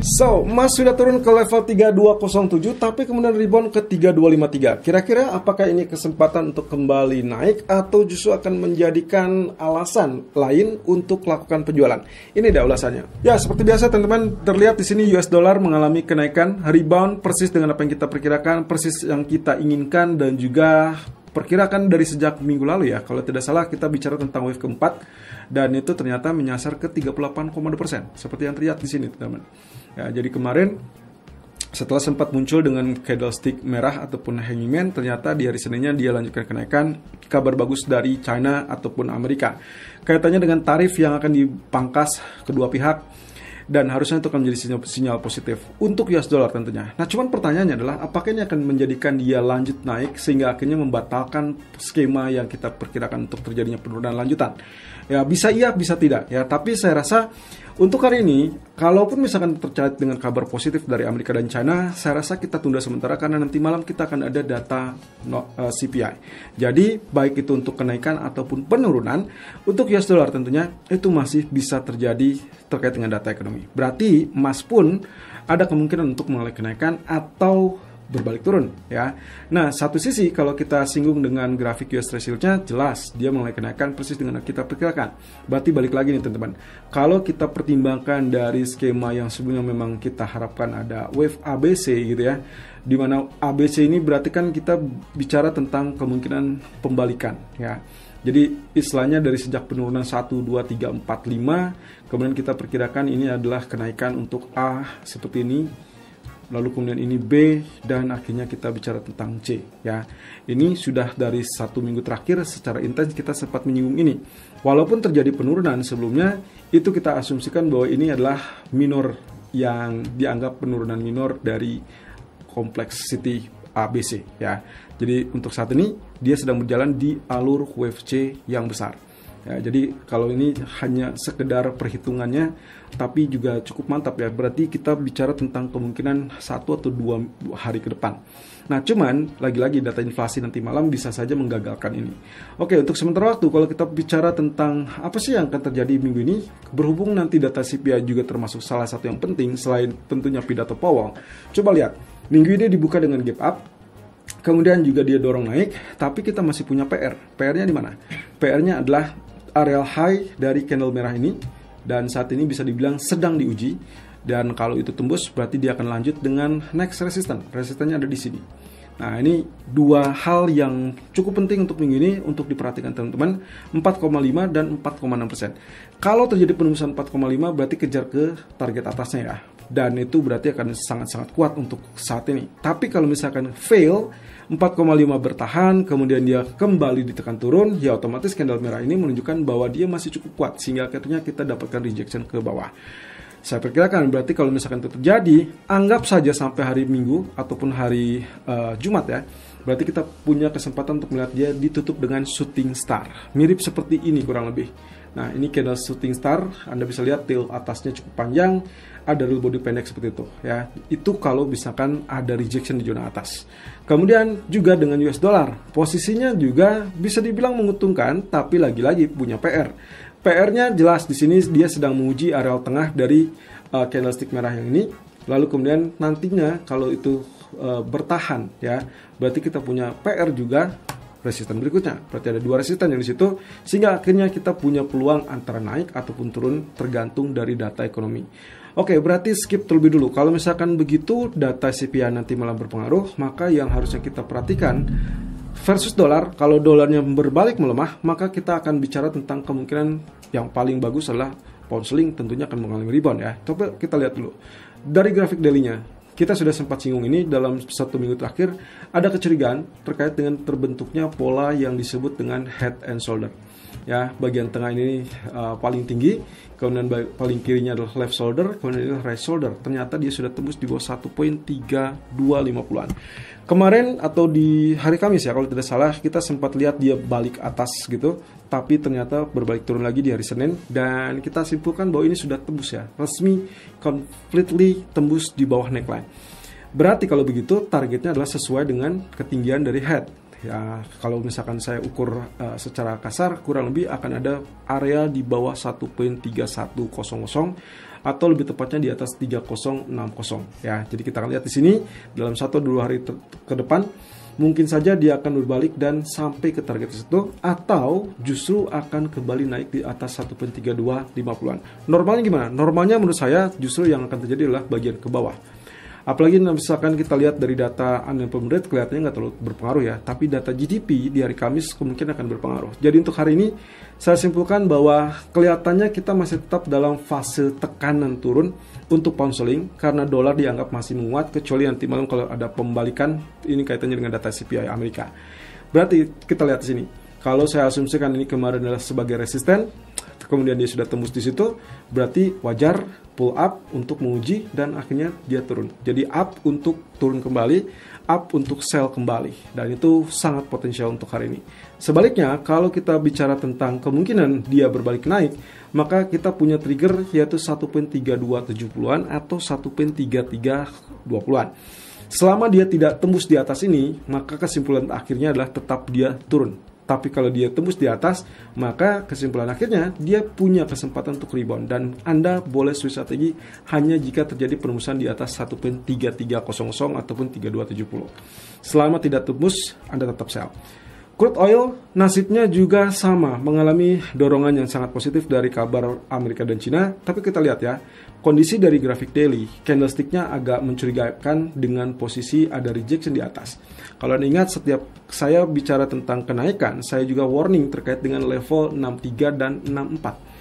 So, emas sudah turun ke level 3207 tapi kemudian rebound ke 3253. Kira-kira apakah ini kesempatan untuk kembali naik atau justru akan menjadikan alasan lain untuk melakukan penjualan? Ini dia ulasannya. Ya, seperti biasa teman-teman, terlihat di sini US dollar mengalami kenaikan, rebound persis dengan apa yang kita perkirakan, persis yang kita inginkan dan juga perkirakan dari sejak minggu lalu ya. Kalau tidak salah kita bicara tentang wave keempat dan itu ternyata menyasar ke 38,2% seperti yang terlihat di sini teman-teman. Ya, jadi kemarin setelah sempat muncul dengan candlestick merah ataupun hanging man, ternyata di hari Seninnya dia lanjutkan kenaikan. Kabar bagus dari China ataupun Amerika kaitannya dengan tarif yang akan dipangkas kedua pihak, dan harusnya itu akan menjadi sinyal positif untuk US dollar tentunya. Nah, cuman pertanyaannya adalah apakah ini akan menjadikan dia lanjut naik sehingga akhirnya membatalkan skema yang kita perkirakan untuk terjadinya penurunan lanjutan. Ya, bisa iya, bisa tidak ya, tapi saya rasa untuk hari ini, kalaupun misalkan terkait dengan kabar positif dari Amerika dan China, saya rasa kita tunda sementara karena nanti malam kita akan ada data CPI. Jadi, baik itu untuk kenaikan ataupun penurunan, untuk US dollar tentunya itu masih bisa terjadi terkait dengan data ekonomi. Berarti emas pun ada kemungkinan untuk mengalami kenaikan atau berbalik turun ya. Nah, satu sisi kalau kita singgung dengan grafik US Treasury-nya, jelas dia mulai kenaikan persis dengan yang kita perkirakan. Berarti balik lagi nih teman-teman, kalau kita pertimbangkan dari skema yang sebelumnya memang kita harapkan ada wave ABC gitu ya, dimana ABC ini berarti kan kita bicara tentang kemungkinan pembalikan ya. Jadi istilahnya dari sejak penurunan 1, 2, 3, 4, 5, kemudian kita perkirakan ini adalah kenaikan untuk A seperti ini, lalu kemudian ini B, dan akhirnya kita bicara tentang C ya. Ini sudah dari 1 minggu terakhir secara intens kita sempat menyinggung ini. Walaupun terjadi penurunan sebelumnya, itu kita asumsikan bahwa ini adalah minor, yang dianggap penurunan minor dari kompleksiti ABC ya. Jadi untuk saat ini dia sedang berjalan di alur wave C yang besar. Ya, jadi kalau ini hanya sekedar perhitungannya, tapi juga cukup mantap ya. Berarti kita bicara tentang kemungkinan 1 atau 2 hari ke depan. Nah, cuman lagi-lagi data inflasi nanti malam bisa saja menggagalkan ini. Oke, untuk sementara waktu kalau kita bicara tentang apa sih yang akan terjadi minggu ini, berhubung nanti data CPI juga termasuk salah satu yang penting selain tentunya pidato Powell. Coba lihat, minggu ini dibuka dengan gap up. Kemudian juga dia dorong naik, tapi kita masih punya PR. PR-nya di mana? PR-nya adalah area high dari candle merah ini, dan saat ini bisa dibilang sedang diuji, dan kalau itu tembus berarti dia akan lanjut dengan next resistance. Resistannya ada di sini. Nah, ini dua hal yang cukup penting untuk minggu ini untuk diperhatikan teman-teman, 4,5 dan 4,6%. Kalau terjadi penembusan 4,5 berarti kejar ke target atasnya ya, dan itu berarti akan sangat-sangat kuat untuk saat ini. Tapi kalau misalkan fail 4,5 bertahan, kemudian dia kembali ditekan turun, ya otomatis candle merah ini menunjukkan bahwa dia masih cukup kuat, sehingga akhirnya kita dapatkan rejection ke bawah. Saya perkirakan berarti kalau misalkan itu terjadi, anggap saja sampai hari Minggu ataupun hari Jumat ya, berarti kita punya kesempatan untuk melihat dia ditutup dengan shooting star. Mirip seperti ini kurang lebih. Nah, ini candle shooting star, Anda bisa lihat tail atasnya cukup panjang, ada real body pendek seperti itu ya. Itu kalau misalkan ada rejection di zona atas. Kemudian juga dengan US dollar, posisinya juga bisa dibilang menguntungkan, tapi lagi-lagi punya PR. PR-nya jelas di sini dia sedang menguji areal tengah dari candlestick merah yang ini. Lalu kemudian nantinya kalau itu bertahan ya, berarti kita punya PR juga resisten berikutnya. Berarti ada 2 resisten yang di situ, sehingga akhirnya kita punya peluang antara naik ataupun turun tergantung dari data ekonomi. Oke, berarti skip terlebih dulu. Kalau misalkan begitu data CPI nanti malah berpengaruh, maka yang harusnya kita perhatikan versus dolar, kalau dolarnya berbalik melemah, maka kita akan bicara tentang kemungkinan yang paling bagus adalah pound sterling tentunya akan mengalami rebound ya. Coba kita lihat dulu dari grafik daily-nya. Kita sudah sempat singgung ini dalam 1 minggu terakhir, ada kecurigaan terkait dengan terbentuknya pola yang disebut dengan head and shoulder. Ya, bagian tengah ini paling tinggi, kemudian paling kirinya adalah left shoulder, kemudian ini right shoulder. Ternyata dia sudah tembus di bawah 1.3250-an. Kemarin atau di hari Kamis ya, kalau tidak salah, kita sempat lihat dia balik atas gitu, tapi ternyata berbalik turun lagi di hari Senin, dan kita simpulkan bahwa ini sudah tembus ya, resmi completely tembus di bawah neckline. Berarti kalau begitu targetnya adalah sesuai dengan ketinggian dari head. Ya, kalau misalkan saya ukur secara kasar, kurang lebih akan ada area di bawah 1.3100 atau lebih tepatnya di atas 3060 ya. Jadi kita akan lihat di sini dalam 1-2 hari ke depan mungkin saja dia akan berbalik dan sampai ke target tersebut, atau justru akan kembali naik di atas 1.3250-an. Normalnya gimana? Normalnya menurut saya justru yang akan terjadi adalah bagian ke bawah. Apalagi misalkan kita lihat dari data unemployment rate kelihatannya nggak terlalu berpengaruh ya, tapi data GDP di hari Kamis kemungkinan akan berpengaruh. Jadi untuk hari ini saya simpulkan bahwa kelihatannya kita masih tetap dalam fase tekanan turun untuk pound sterling karena dolar dianggap masih menguat, kecuali nanti malam kalau ada pembalikan. Ini kaitannya dengan data CPI Amerika. Berarti kita lihat di sini. Kalau saya asumsikan ini kemarin adalah sebagai resisten, kemudian dia sudah tembus di situ, berarti wajar pull up untuk menguji dan akhirnya dia turun. Jadi up untuk turun kembali, up untuk sell kembali, dan itu sangat potensial untuk hari ini. Sebaliknya, kalau kita bicara tentang kemungkinan dia berbalik naik, maka kita punya trigger yaitu 1.3270-an atau 1.3320-an. Selama dia tidak tembus di atas ini, maka kesimpulan akhirnya adalah tetap dia turun. Tapi kalau dia tembus di atas, maka kesimpulan akhirnya dia punya kesempatan untuk rebound. Dan Anda boleh switch strategi hanya jika terjadi penembusan di atas 1.3300 ataupun 3270. Selama tidak tembus, Anda tetap sell. Crude oil nasibnya juga sama, mengalami dorongan yang sangat positif dari kabar Amerika dan Cina. Tapi kita lihat ya, kondisi dari grafik daily, candlestick-nya agak mencurigakan dengan posisi ada rejection di atas. Kalau Anda ingat, setiap saya bicara tentang kenaikan, saya juga warning terkait dengan level 63 dan 64.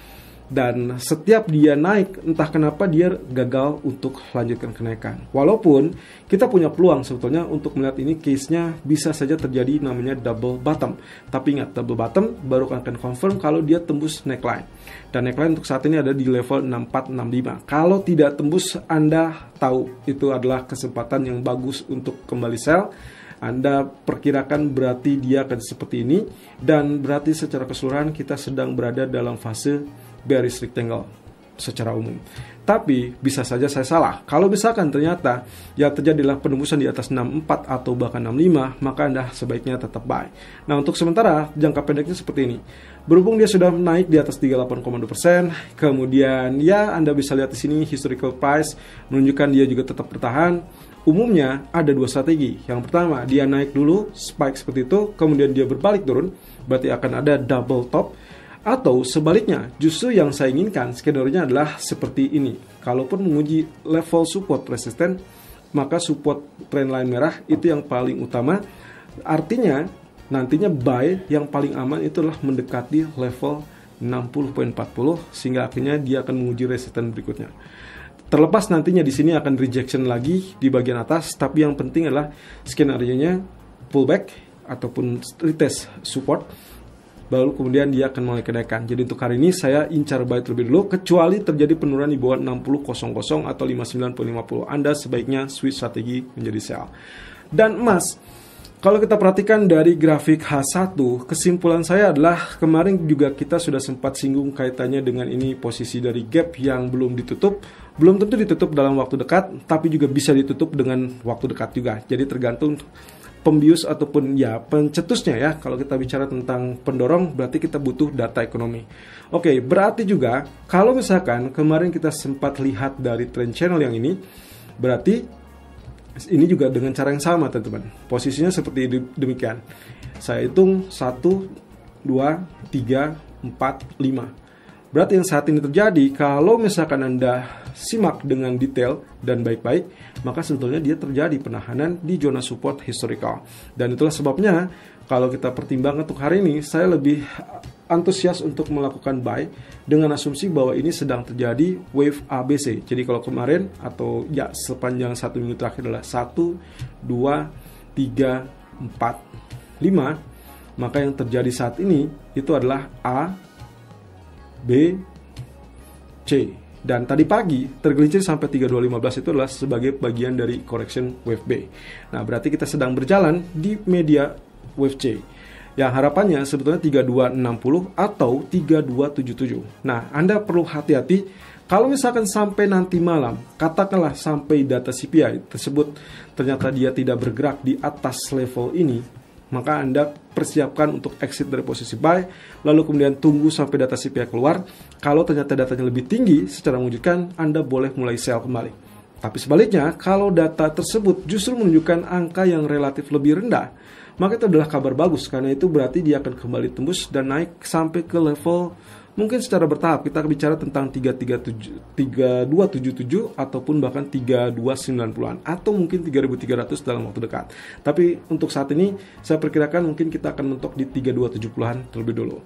Dan setiap dia naik, entah kenapa dia gagal untuk lanjutkan kenaikan. Walaupun kita punya peluang sebetulnya untuk melihat ini case-nya bisa saja terjadi namanya double bottom. Tapi ingat, double bottom baru akan confirm kalau dia tembus neckline. Dan neckline untuk saat ini ada di level 6465. Kalau tidak tembus, Anda tahu itu adalah kesempatan yang bagus untuk kembali sell. Anda perkirakan berarti dia akan seperti ini, dan berarti secara keseluruhan kita sedang berada dalam fase bearish rectangle secara umum. Tapi bisa saja saya salah. Kalau misalkan ternyata yang terjadilah penembusan di atas 64 atau bahkan 65, maka Anda sebaiknya tetap buy. Nah, untuk sementara jangka pendeknya seperti ini. Berhubung dia sudah naik di atas 38,2%, kemudian ya Anda bisa lihat di sini historical price menunjukkan dia juga tetap bertahan. Umumnya ada dua strategi. Yang pertama, dia naik dulu, spike seperti itu, kemudian dia berbalik turun, berarti akan ada double top. Atau sebaliknya, justru yang saya inginkan skenario-nya adalah seperti ini. Kalaupun menguji level support resisten, maka support trendline merah itu yang paling utama. Artinya, nantinya buy yang paling aman itu adalah mendekati level 60.40, sehingga akhirnya dia akan menguji resisten berikutnya. Terlepas nantinya di sini akan rejection lagi di bagian atas, tapi yang penting adalah skenario-nya pullback ataupun retest support, baru kemudian dia akan mulai kenaikan. Jadi untuk hari ini saya incar buy terlebih dulu, kecuali terjadi penurunan di bawah 60.00 atau 59.50. Anda sebaiknya switch strategi menjadi sell. Dan emas, kalau kita perhatikan dari grafik H1, kesimpulan saya adalah kemarin juga kita sudah sempat singgung kaitannya dengan ini posisi dari gap yang belum ditutup. Belum tentu ditutup dalam waktu dekat, tapi juga bisa ditutup dengan waktu dekat juga. Jadi tergantung pembius ataupun ya pencetusnya ya. Kalau kita bicara tentang pendorong, berarti kita butuh data ekonomi. Oke, berarti juga kalau misalkan kemarin kita sempat lihat dari trend channel yang ini, berarti ini juga dengan cara yang sama teman-teman. Posisinya seperti demikian. Saya hitung 1, 2, 3, 4, 5. Berarti yang saat ini terjadi, kalau misalkan Anda simak dengan detail dan baik-baik, maka sebetulnya dia terjadi penahanan di zona support historical. Dan itulah sebabnya kalau kita pertimbangkan untuk hari ini, saya lebih antusias untuk melakukan buy dengan asumsi bahwa ini sedang terjadi wave ABC. Jadi kalau kemarin atau ya sepanjang 1 minggu terakhir adalah 1, 2, 3, 4, 5, maka yang terjadi saat ini itu adalah A, B, C. Dan tadi pagi tergelincir sampai 3215 itu adalah sebagai bagian dari correction wave B. Nah, berarti kita sedang berjalan di media wave C. Yang harapannya sebetulnya 3260 atau 3277. Nah, Anda perlu hati-hati kalau misalkan sampai nanti malam, katakanlah sampai data CPI tersebut ternyata dia tidak bergerak di atas level ini, maka Anda persiapkan untuk exit dari posisi buy, lalu kemudian tunggu sampai data CPI keluar. Kalau ternyata datanya lebih tinggi secara mengejutkan, Anda boleh mulai sell kembali. Tapi sebaliknya, kalau data tersebut justru menunjukkan angka yang relatif lebih rendah, maka itu adalah kabar bagus, karena itu berarti dia akan kembali tembus dan naik sampai ke level mungkin secara bertahap. Kita bicara tentang 3277 ataupun bahkan 3290-an atau mungkin 3300 dalam waktu dekat. Tapi untuk saat ini saya perkirakan mungkin kita akan mentok di 3270-an terlebih dulu.